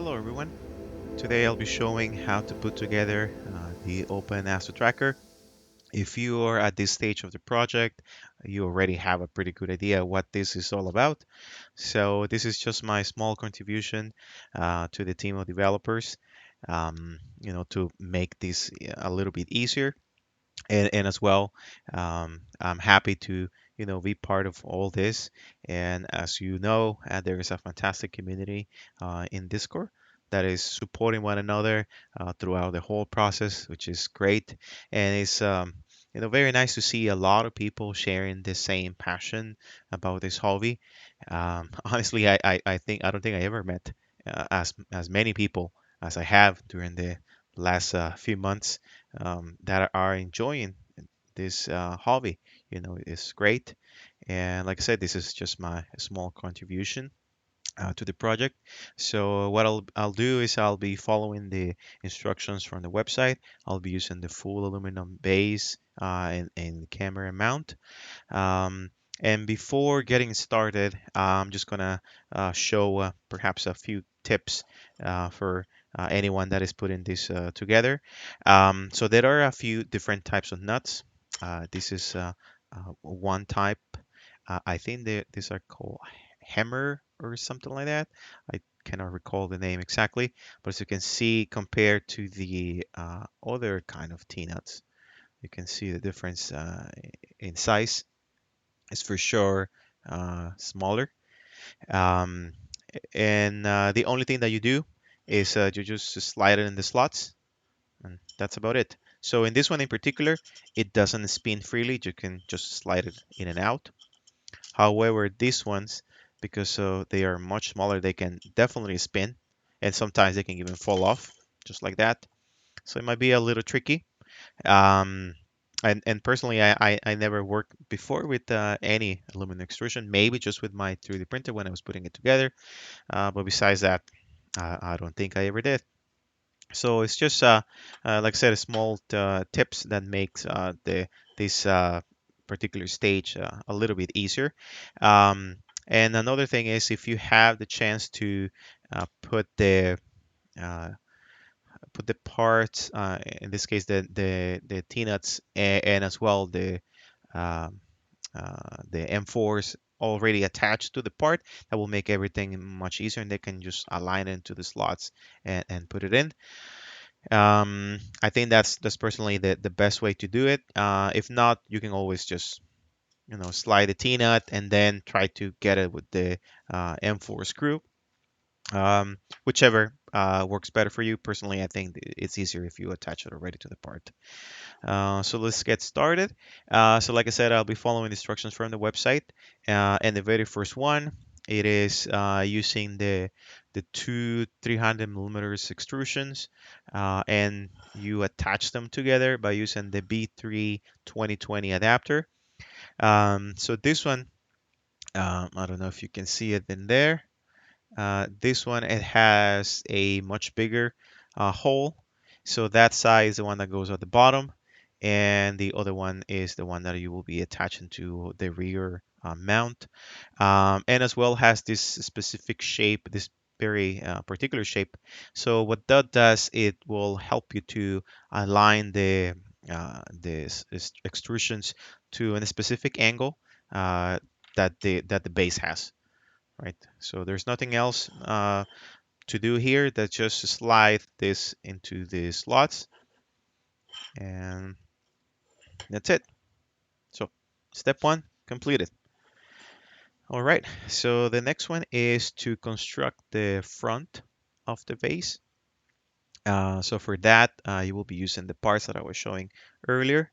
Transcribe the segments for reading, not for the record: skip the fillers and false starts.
Hello everyone. Today I'll be showing how to put together the Open Asset Tracker. If you are at this stage of the project, you already have a pretty good idea what this is all about. So this is just my small contribution to the team of developers, to make this a little bit easier and as well, I'm happy to be part of all this. And as you know, there is a fantastic community in Discord that is supporting one another throughout the whole process, which is great. And it's very nice to see a lot of people sharing the same passion about this hobby. Honestly, I don't think I ever met as many people as I have during the last few months that are enjoying this hobby. It's great. And like I said, this is just my small contribution to the project. So what I'll do is I'll be following the instructions from the website. I'll be using the full aluminum base and camera mount. Um, and before getting started, I'm just gonna show perhaps a few tips for anyone that is putting this together. So there are a few different types of nuts. This is one type. I think these are called hammer or something like that. I cannot recall the name exactly, but as you can see, compared to the other kind of T-nuts, you can see the difference in size is for sure smaller. Um, and the only thing that you do is you just slide it in the slots, and that's about it. So in this one in particular, it doesn't spin freely. You can just slide it in and out. However, these ones, because they are much smaller, they can definitely spin, and sometimes they can even fall off, just like that. So it might be a little tricky. Um, and personally, I never worked before with any aluminum extrusion, maybe just with my 3D printer when I was putting it together. But besides that, I don't think I ever did. So it's just, like I said, small tips that makes the this particular stage a little bit easier. Um, and another thing is if you have the chance to put the uh, parts, in this case the T-nuts and as well um, the M4s already attached to the part, that will make everything much easier, and they can just align it into the slots and put it in. I think that's personally the best way to do it. If not, you can always just slide the T-nut and then try to get it with the M4 screw. Whichever works better for you. Personally, I think it's easier if you attach it already to the part. So let's get started. So like I said, I'll be following instructions from the website. And the very first one, it is using the two 300 millimeters extrusions, and you attach them together by using the B3 2020 adapter. So this one, I don't know if you can see it in there. This one, it has a much bigger hole. So that side is the one that goes at the bottom, and the other one is the one that you will be attaching to the rear mount. And as well has this specific shape, this very particular shape. So what that does, it will help you to align the extrusions to a specific angle that the base has, right? So there's nothing else to do here. That just slide this into the slots, and that's it. So step one completed. All right, so the next one is to construct the front of the vase. So for that, you will be using the parts that I was showing earlier.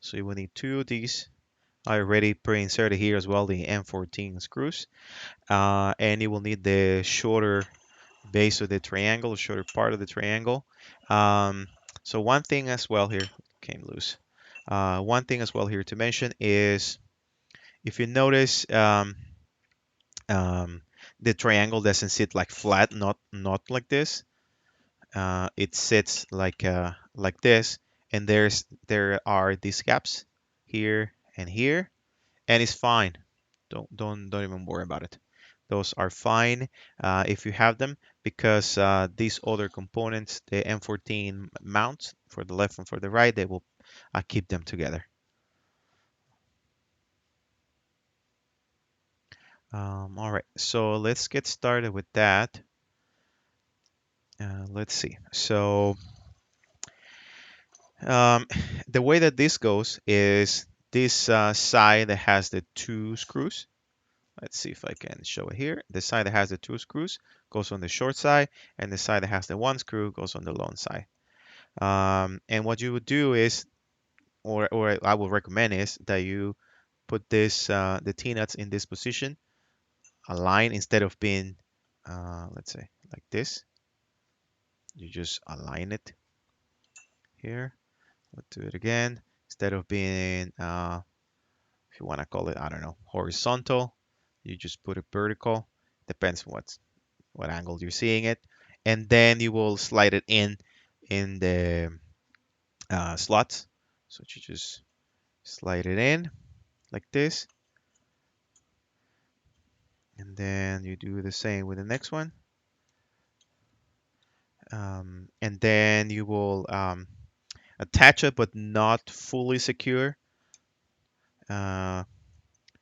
So you will need two of these. I already pre-inserted here as well the M14 screws. And you will need the shorter base of the triangle, the shorter part of the triangle. Um, so one thing as well here came loose. One thing as well here to mention is if you notice, um, the triangle doesn't sit like flat, not like this. It sits like this, and there are these gaps here and here, and it's fine. Don't even worry about it. those are fine if you have them, because these other components, the M14 mounts for the left and for the right, they will keep them together. All right, so let's get started with that. Let's see. So um, the way that this goes is this side that has the two screws. Let's see if I can show it here. The side that has the two screws goes on the short side, and the side that has the one screw goes on the long side. And what you would do is, or I would recommend is that you put this the T-nuts in this position, align instead of being, let's say like this. You just align it here. Let's do it again. Instead of being, if you want to call it, I don't know, horizontal, you just put it vertical. Depends what angle you're seeing it, and then you will slide it in the slots. So you just slide it in like this, and then you do the same with the next one, and then you will attach it, but not fully secure. Uh,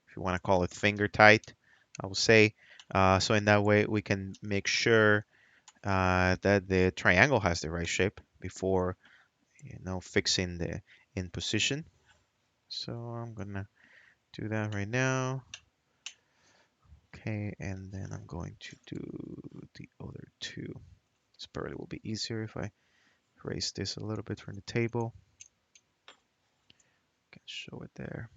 if you want to call it finger tight, I will say. So in that way, we can make sure that the triangle has the right shape before fixing the in position. So I'm gonna do that right now. Okay, and then I'm going to do the other two. This probably will be easier if I erase this a little bit from the table. Can show it there.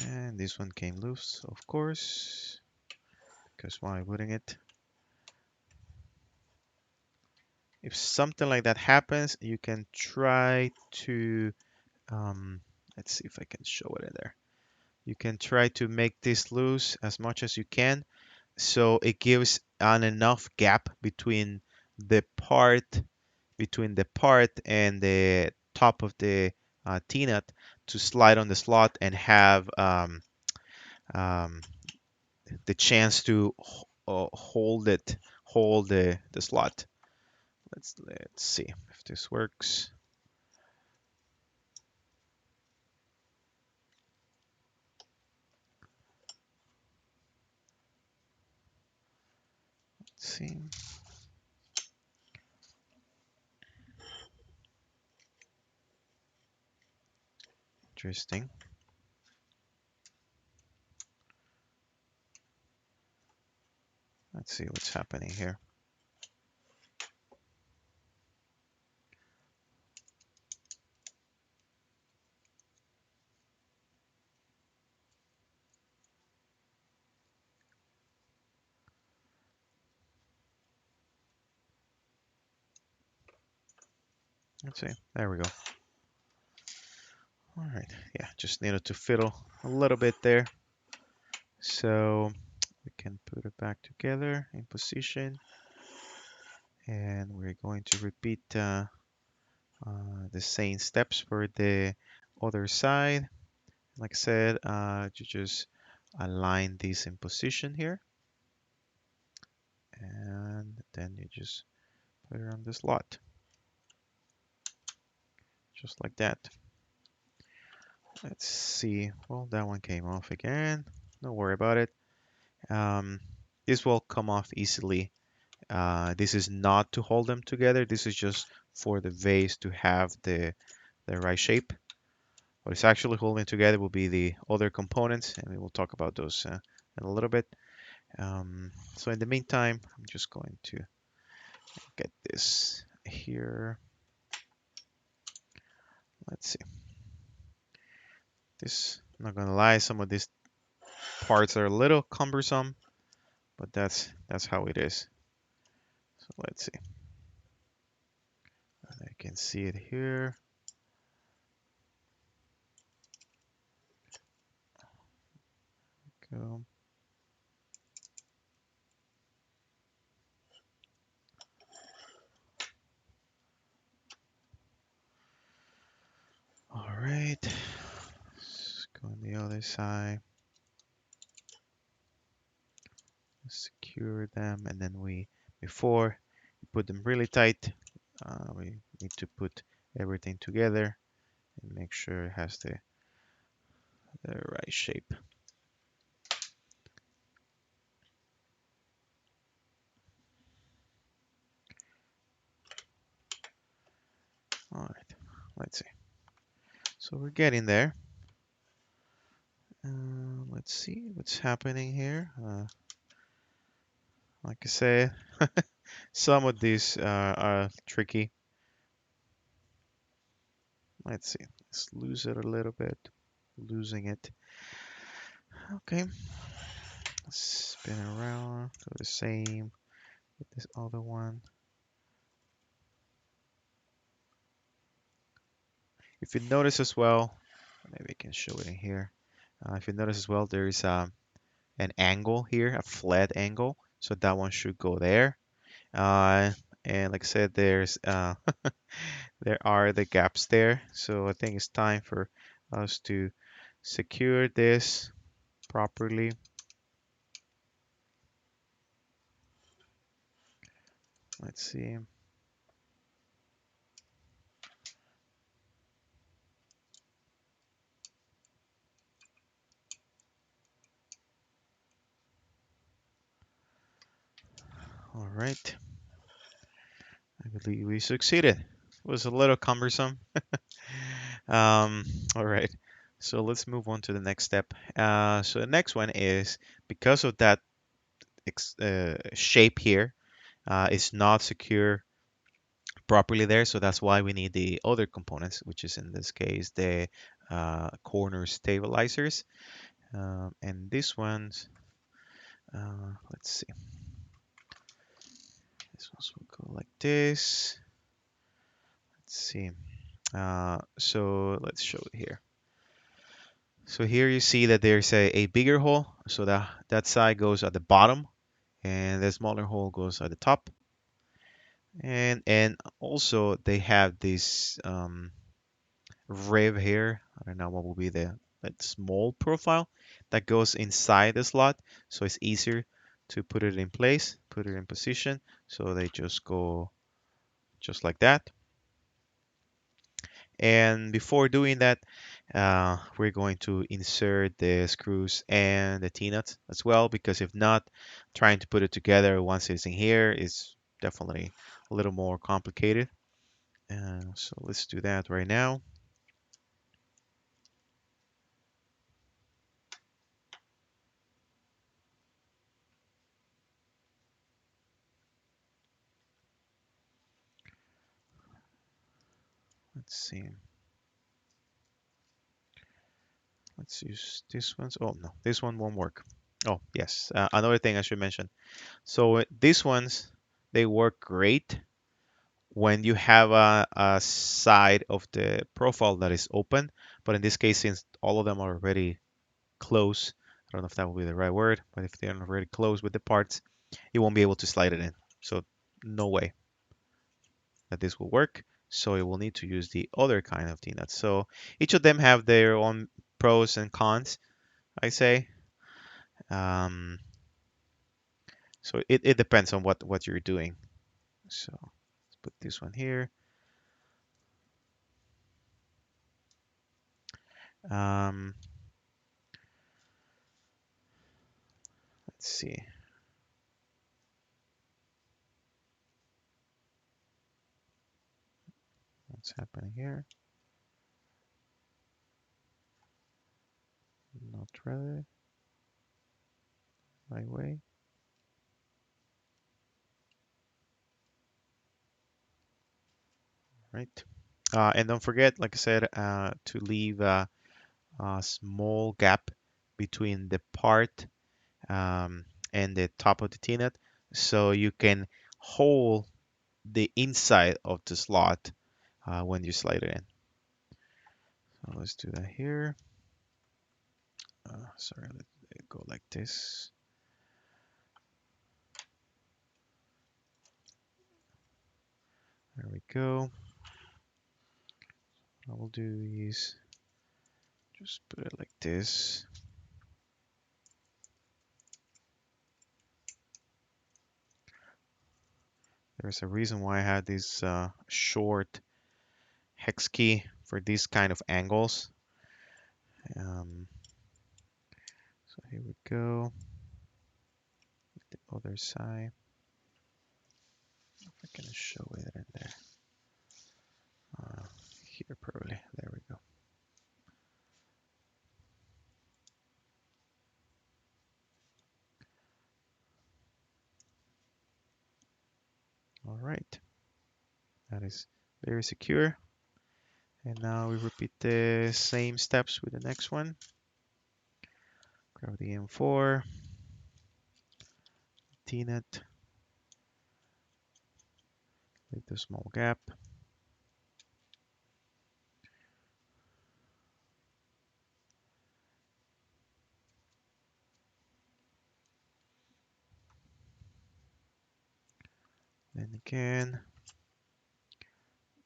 And this one came loose, of course, because why wouldn't it? If something like that happens, you can try to, let's see if I can show it in there. You can try to make this loose as much as you can, so it gives an enough gap the part the part and the top of the T-nut to slide on the slot and have um, the chance to hold the slot. Let's see if this works. Let's see. Interesting. Let's see what's happening here. Let's see. There we go. All right. Yeah, just needed to fiddle a little bit there. So we can put it back together in position. And we're going to repeat the same steps for the other side. Like I said, you just align this in position here. And then you just put it on the slot. Just like that. Let's see. Well, that one came off again. Don't worry about it. This will come off easily. This is not to hold them together. This is just for the vase to have the right shape. What is actually holding together will be the other components, and we will talk about those in a little bit. So in the meantime, I'm just going to get this here. Let's see. I'm not gonna lie, some of these parts are a little cumbersome, but that's how it is. So let's see. I can see it here. Go. All right. Let's go on the other side, secure them, and then before we put them really tight, we need to put everything together and make sure it has the right shape. All right, let's see. So we're getting there. Let's see what's happening here. Like I said, some of these are tricky. Let's see. Let's lose it a little bit. Losing it. Okay. Let's spin around. Do the same with this other one. If you notice as well, maybe I can show it in here. If you notice as well, there is an angle here, a flat angle. So that one should go there. And like I said, there are the gaps there. So I think it's time for us to secure this properly. Let's see. All right. I believe we succeeded. It was a little cumbersome. Um, all right. So let's move on to the next step. So the next one is because of that shape here, it's not secure properly there. So that's why we need the other components, which is in this case the corner stabilizers. And these ones, let's see. This ones will go like this. Let's see. So let's show it here. So here you see that there's a bigger hole. So that side goes at the bottom and the smaller hole goes at the top. And also they have this rib here. I don't know what will be that small profile that goes inside the slot. So it's easier to put it in place, put it in position. So they just go just like that. And before doing that, we're going to insert the screws and the T-nuts as well, because if not, trying to put it together once it's in here is definitely a little more complicated. So let's do that right now. Let's see. Let's use this one. Oh no, this one won't work. Oh yes, another thing I should mention. So these ones, they work great when you have a side of the profile that is open. But in this case, since all of them are already close, I don't know if that will be the right word, but if they're already close with the parts, you won't be able to slide it in. So no way that this will work. So you will need to use the other kind of T-nuts. So each of them have their own pros and cons, I say. Um, so it depends on what you're doing. So let's put this one here. Um, let's see what's happening here. Not really right way. Right. And don't forget, like I said, to leave a small gap between the part and the top of the T-nut so you can hold the inside of the slot when you slide it in. So let's do that here. Sorry, let it go like this. There we go. I will do is Just put it like this. There's a reason why I had this short hex key for these kind of angles. Um, so here we go. The other side. If I can show it in there. Here probably. There we go. All right. That is very secure. And now we repeat the same steps with the next one. Grab the M4, T-nut, leave the small gap. Then again,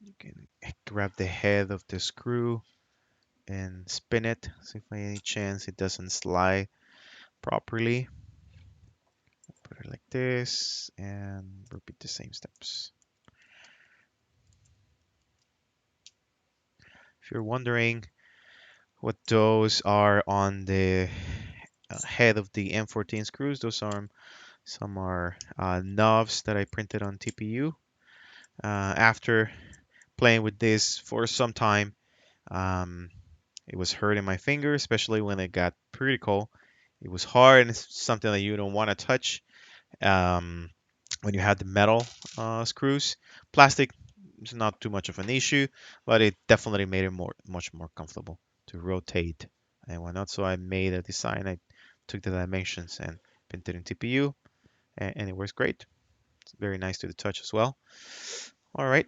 you can grab the head of the screw and spin it. See if by any chance it doesn't slide properly. Put it like this and repeat the same steps. If you're wondering what those are on the head of the M14 screws, those are some are knobs that I printed on TPU. After playing with this for some time, um, it was hurting my finger, especially when it got pretty cold. It was hard and it's something that you don't want to touch um, when you have the metal screws. Plastic is not too much of an issue, but it definitely made it much more comfortable to rotate and whatnot. So I made a design. I took the dimensions and printed in TPU, and it works great. It's very nice to the touch as well. All right.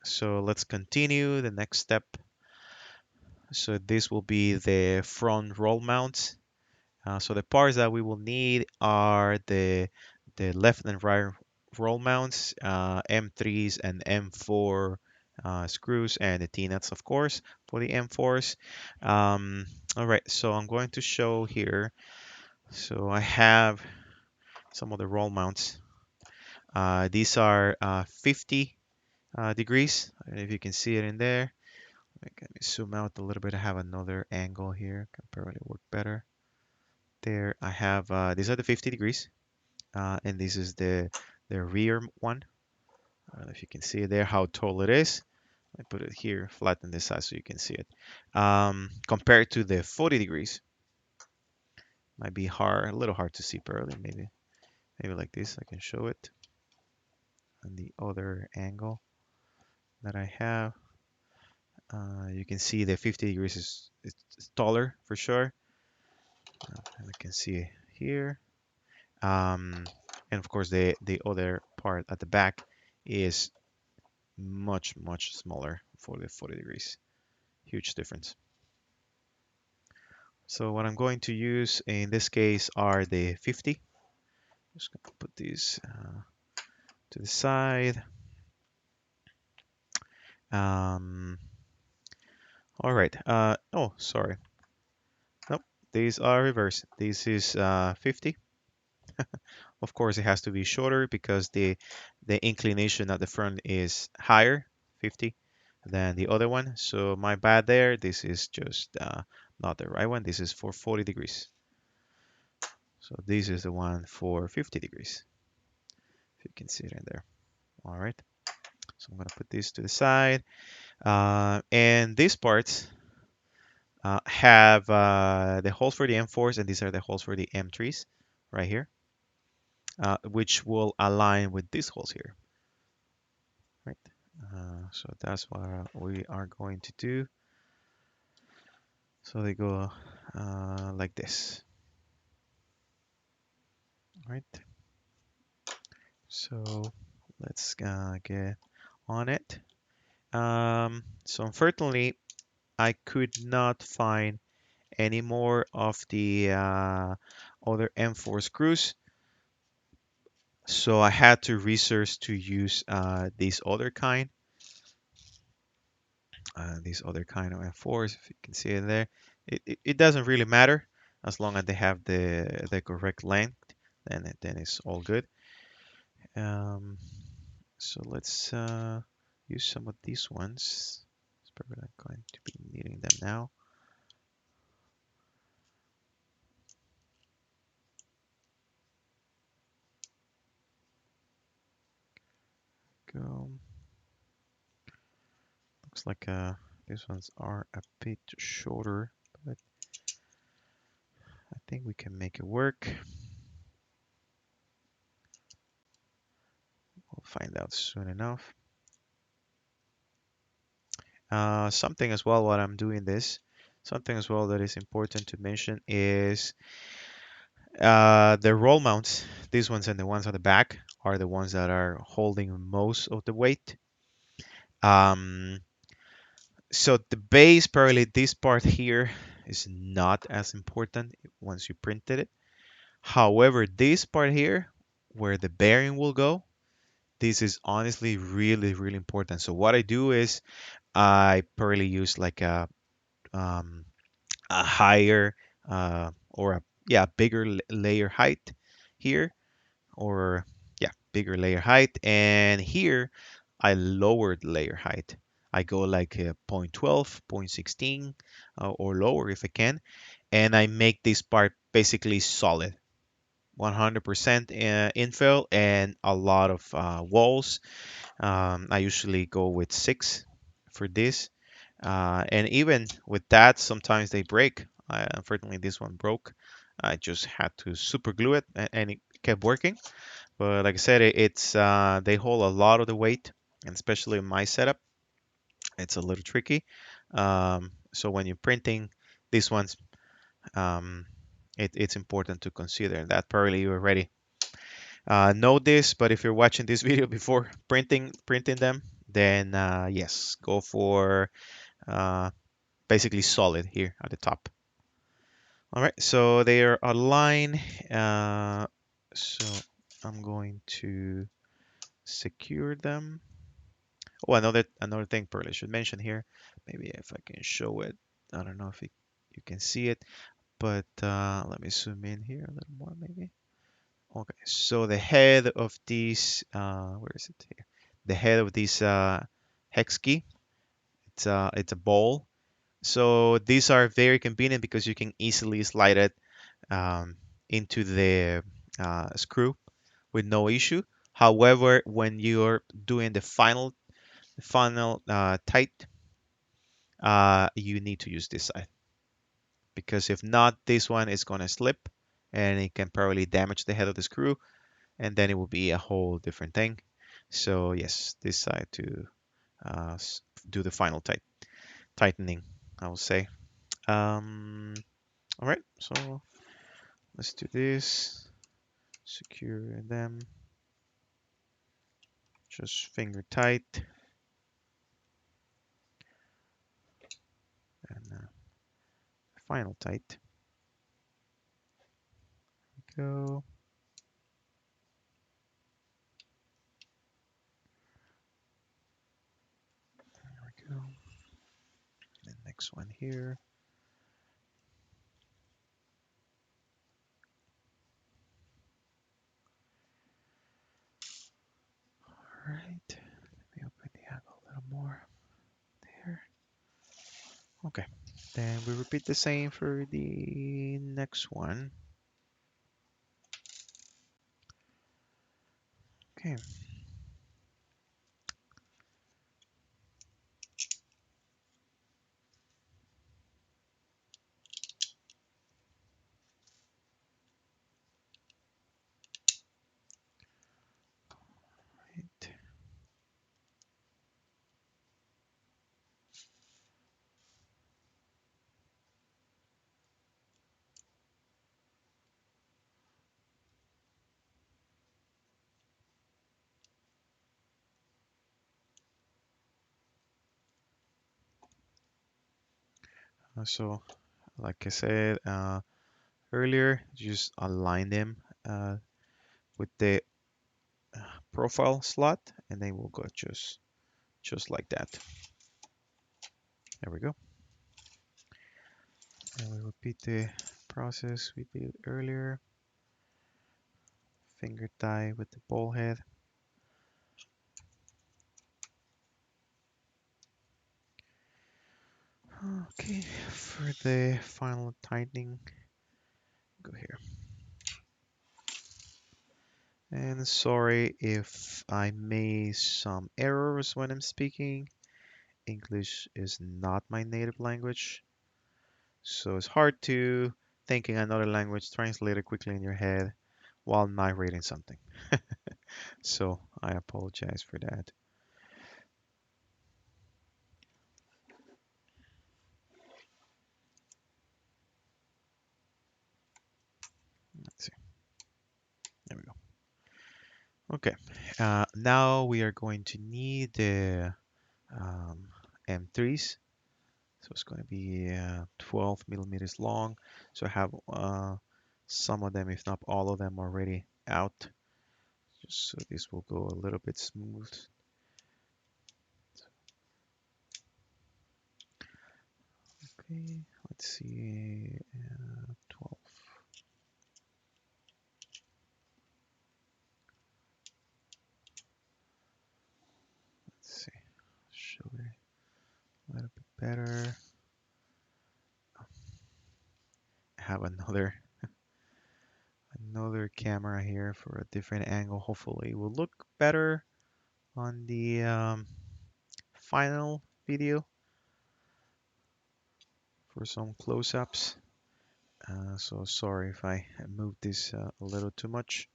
So let's continue the next step. So this will be the front roll mounts. So the parts that we will need are the left and right roll mounts, M3s and M4 screws, and the T-nuts, of course, for the M4s. All right, so I'm going to show here. So I have some of the roll mounts. These are 50 degrees. I don't know if you can see it in there. Let me zoom out a little bit. I have another angle here. Can probably work better. There I have, these are the 50 degrees, and this is the rear one. I don't know if you can see there how tall it is. I put it here, flatten this side so you can see it. Compared to the 40 degrees, might be hard, a little hard to see probably, maybe like this, I can show it. And the other angle that I have, you can see the 50 degrees is taller for sure. And I can see here. And of course, the other part at the back is much smaller for the 40 degrees. Huge difference. So what I'm going to use in this case are the 50. Just going to put these to the side. Um, all right. Oh, sorry. Nope. These are reversed. This is 50. Of course, it has to be shorter because the inclination at the front is higher, 50, than the other one. So my bad there. This is just not the right one. This is for 40 degrees. So this is the one for 50 degrees. If you can see it in there. All right. So I'm going to put this to the side. And these parts have the holes for the M4s, and these are the holes for the M3s right here, which will align with these holes here. Right. So that's what we are going to do. So they go like this. Right. So let's get on it. So unfortunately, I could not find any more of the other M4 screws. So I had to research to use this other kind. these other kind of F4s, if you can see it there. It doesn't really matter as long as they have the correct length, then it's all good. Um, so let's use some of these ones. It's probably not going to be needing them now. Go. Looks like these ones are a bit shorter, but I think we can make it work. We'll find out soon enough. Something as well while I'm doing this, something as well that is important to mention is the roll mounts. These ones and the ones on the back are the ones that are holding most of the weight. Um, so the base, probably this part here is not as important once you printed it. However, this part here, where the bearing will go, this is honestly really, really important. So what I do is I probably use like um, a higher or a yeah bigger layer height here, or yeah bigger layer height, and here I lowered layer height. I go like 0.12, 0.16 or lower if I can, and I make this part basically solid. 100% infill and a lot of walls. I usually go with 6 for this. And even with that, sometimes they break. Unfortunately, this one broke. I just had to super glue it and it kept working. But like I said, it's they hold a lot of the weight, and especially in my setup, it's a little tricky. So when you're printing these ones, um, it's important to consider that probably you already know this, but if you're watching this video before printing them, then yes, go for uh, basically solid here at the top. All right, so they are aligned. So I'm going to secure them. Oh, another thing probably should mention here. Maybe if I can show it. I don't know if you can see it, but let me zoom in here a little more maybe. Okay, so the head of these, where is it here? The head of this hex key, it's a ball. So these are very convenient because you can easily slide it um, into the screw with no issue. However, when you're doing the final tight, you need to use this side because if not, this one is going to slip and it can probably damage the head of the screw, and then it will be a whole different thing. So yes, this side to uh, do the final tightening, I will say. All right, so let's do this. Secure them. Just finger tight and final tight. Go. There we go. And next one here. All right. Let me open the angle a little more. There. Okay. Then we repeat the same for the next one. Okay. Right. So, like I said earlier, just align them with the profile slot, and they will go just like that. There we go. And we repeat the process we did earlier. Finger tie with the ball head. Okay, for the final tightening, go here. And sorry if I made some errors when I'm speaking. English is not my native language, so it's hard to think in another language, translate it quickly in your head while narrating something. So I apologize for that. Let's see. There we go. Okay. Now we are going to need the um, M3s. So it's going to be 12 millimeters long. So I have some of them, if not all of them, already out. Just so this will go a little bit smooth. Okay, let's see, 12. Let's see, show it a little bit better. I have another camera here for a different angle. Hopefully it will look better on the final video for some close-ups. So sorry if I moved this a little too much.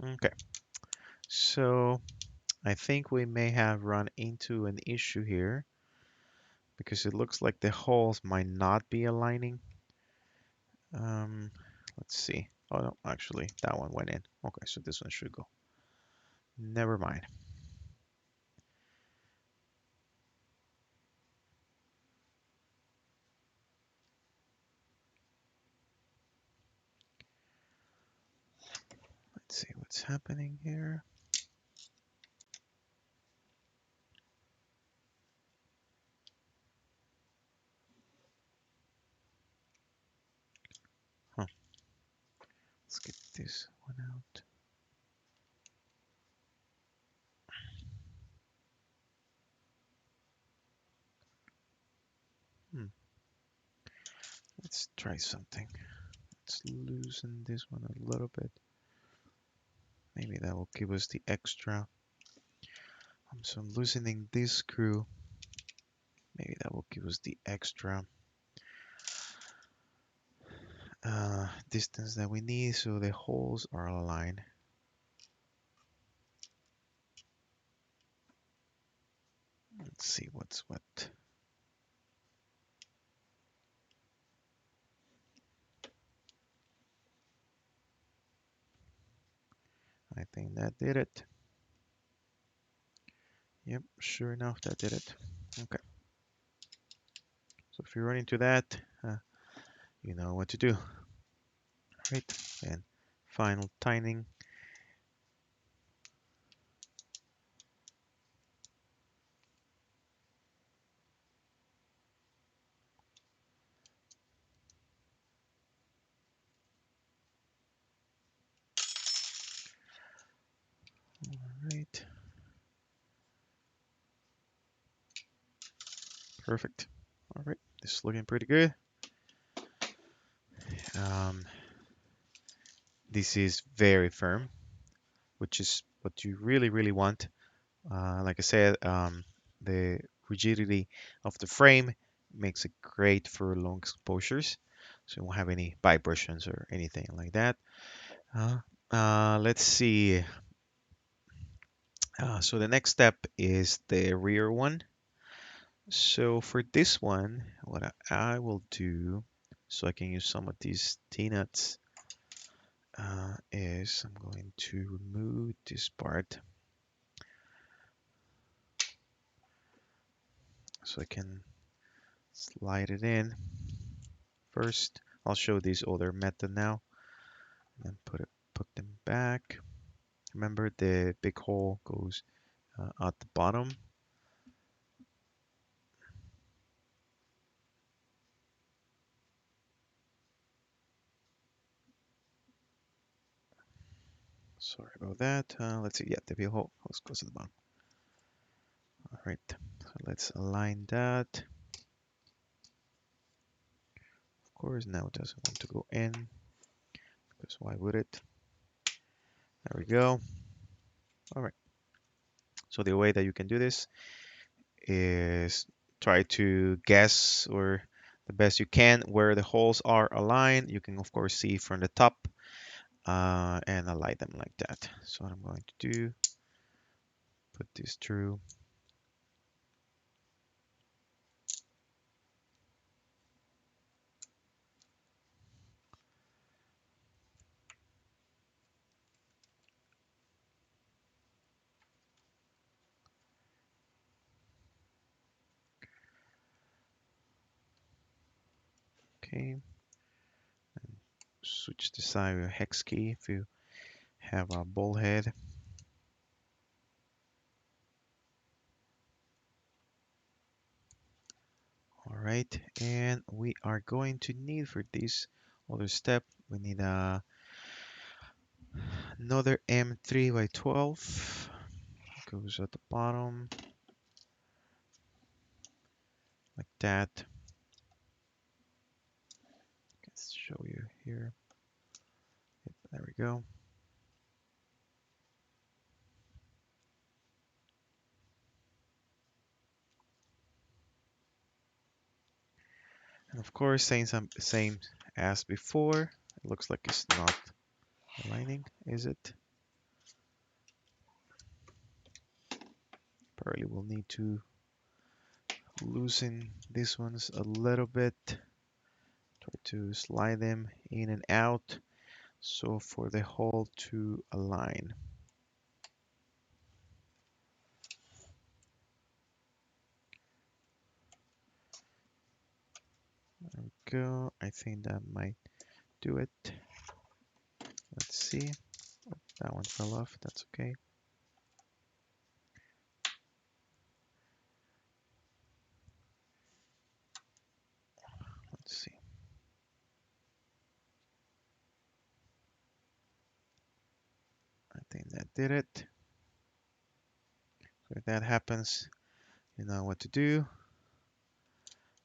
Okay, so I think we may have run into an issue here because it looks like the holes might not be aligning. Um, let's see. Oh no, actually that one went in. Okay, so this one should go. Never mind. Let's see what's happening here. Huh. Let's get this one out. Hmm. Let's try something. Let's loosen this one a little bit. Maybe that will give us the extra. So I'm loosening this screw. Maybe that will give us the extra distance that we need so the holes are aligned. Let's see what's what. I think that did it. Yep, sure enough, that did it. Okay. So if you run into that, you know what to do. Right, and final tightening. All right. Perfect. All right, this is looking pretty good. Um, this is very firm, which is what you really want. Like I said, the rigidity of the frame makes it great for long exposures, so you won't have any vibrations or anything like that. Let's see. So the next step is the rear one. So for this one, what I will do, so I can use some of these T-nuts, is I'm going to remove this part so I can slide it in. First, I'll show this other method now, and then put them back. Remember, the big hole goes at the bottom. Sorry about that. Let's see. Yeah, the big hole goes at the bottom. All right. So let's align that. Of course, now it doesn't want to go in, because why would it? There we go. All right. So the way that you can do this is try to guess, or the best you can, where the holes are aligned. You can of course see from the top, and align them like that. So what I'm going to do, put this through. Okay, switch the side with a hex key if you have a ball head. All right, and we are going to need, for this other step, we need another M3 by 12. Goes at the bottom like that. Let's show you here. Yep, there we go. And of course, same as before. It looks like it's not aligning, is it? Probably will need to loosen these ones a little bit. Try to slide them in and out, so for the hole to align. There we go. I think that might do it. Let's see. Oh, that one fell off. That's okay. Let's see. I think that did it. So if that happens, you know what to do.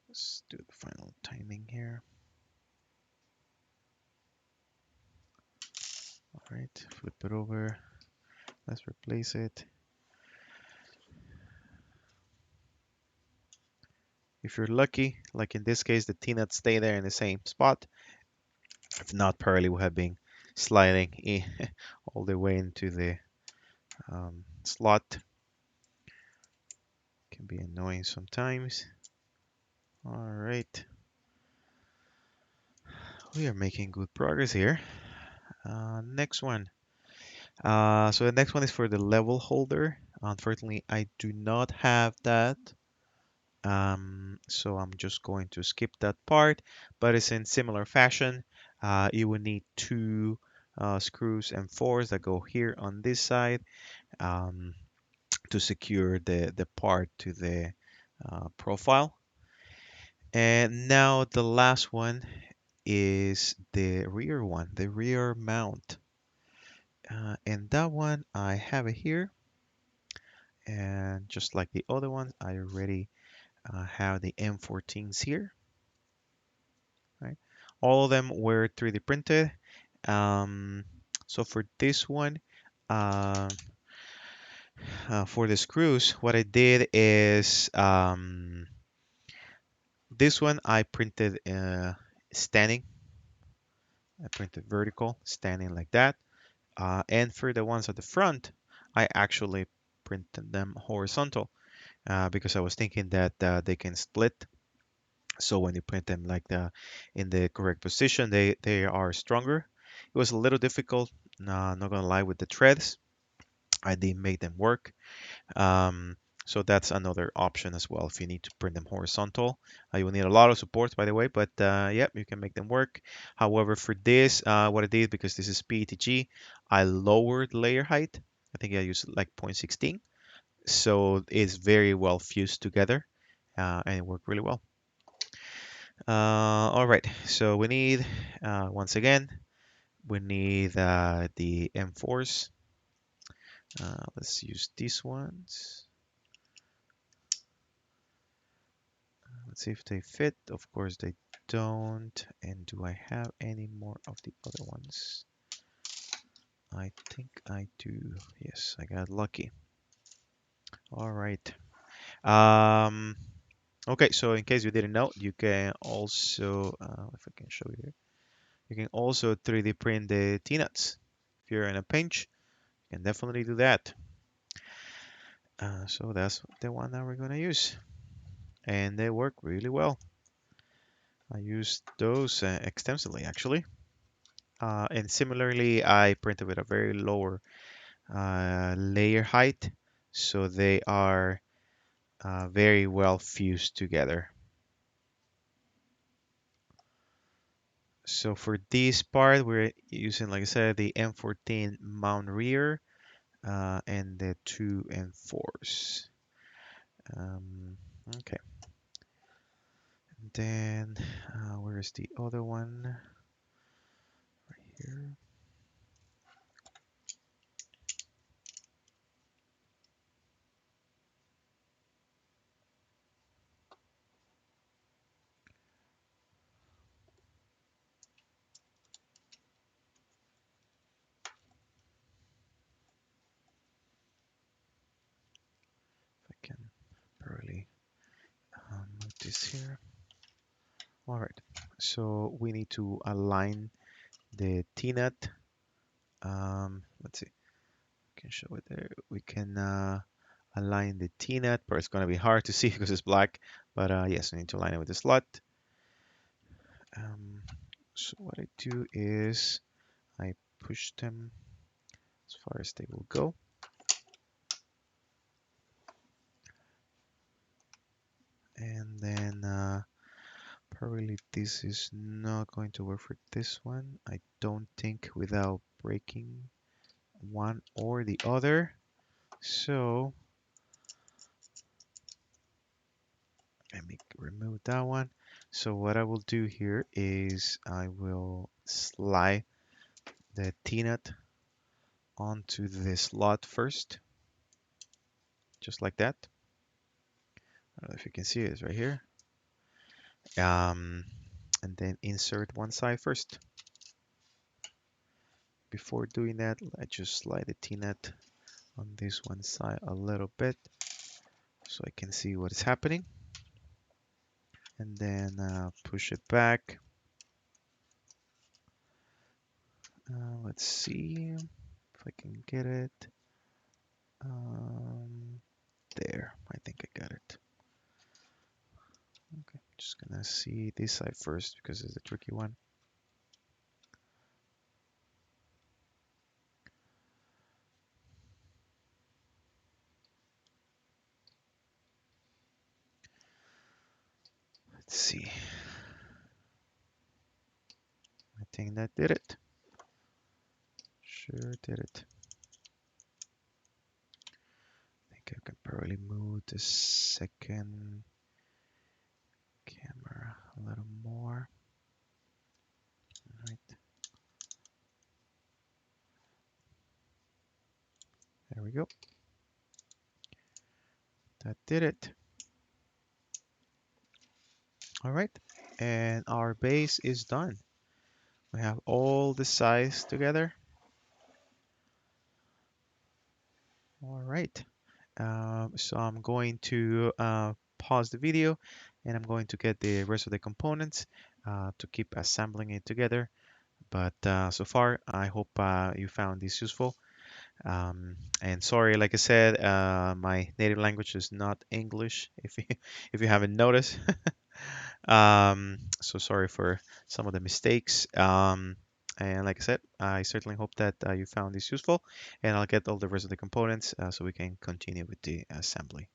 Let's do the final timing here. All right, flip it over. Let's replace it. If you're lucky, like in this case, the T-nuts stay there in the same spot. If not, Pearly will have been sliding in all the way into the slot. Can be annoying sometimes. All right, we are making good progress here. Next one. So the next one is for the level holder. Unfortunately, I do not have that. So I'm just going to skip that part, but it's in similar fashion. You will need two screws and fours that go here on this side, um, to secure the part to the profile. And now the last one is the rear one, the rear mount. And that one, I have it here. And just like the other ones, I already have the M14s here. Right? All of them were 3D printed. Um, so for this one, uh, for the screws, what I did is, this one I printed standing. I printed vertical, standing like that. And for the ones at the front, I actually print them horizontal because I was thinking that they can split. So when you print them like in the correct position, they are stronger. It was a little difficult, not gonna lie, with the threads. I did make them work. Um, so that's another option as well if you need to print them horizontal. You will need a lot of support, by the way, but yeah, you can make them work. However, for this, what I did, because this is PETG, I lowered layer height. I think I used like 0.16. So it's very well fused together and it worked really well. All right, so we need, once again, we need the M4s. Let's use these ones. Let's see if they fit. Of course they don't. And do I have any more of the other ones? I think I do. Yes, I got lucky. All right. Um, okay, so in case you didn't know, you can also, if I can show you here, you can also 3D print the T-nuts. If you're in a pinch, you can definitely do that. So that's the one that we're going to use. And they work really well. I used those extensively, actually. And similarly, I printed with a very lower layer height, so they are very well fused together. So for this part, we're using, like I said, the M14 mount rear and the 2 M4s. Okay. And then where is the other one? Right here. If I can barely move this here. All right. So we need to align the T-nut. Let's see. I can show it there. We can align the T-nut, but it's going to be hard to see because it's black. But yes, we need to align it with the slot. So what I do is I push them as far as they will go. And then probably this is not going to work for this one. I don't think without breaking one or the other. So let me remove that one. So what I will do here is I will slide the T-nut onto the slot first, just like that. I don't know if you can see it, it's right here. And then insert one side first. Before doing that, I just slide the T-nut on this one side a little bit so I can see what is happening. And then push it back. Let's see if I can get it. There, I think I got it. Okay, just gonna see this side first because it's the tricky one. Let's see. I think that did it. Sure did it. I think I can probably move the second camera a little more. All right. There we go. That did it. All right. And our base is done. We have all the sides together. All right. So I'm going to pause the video and I'm going to get the rest of the components to keep assembling it together. But so far, I hope you found this useful. And sorry, like I said, my native language is not English, if you if you haven't noticed. So sorry for some of the mistakes. And like I said, I certainly hope that you found this useful, and I'll get all the rest of the components so we can continue with the assembly.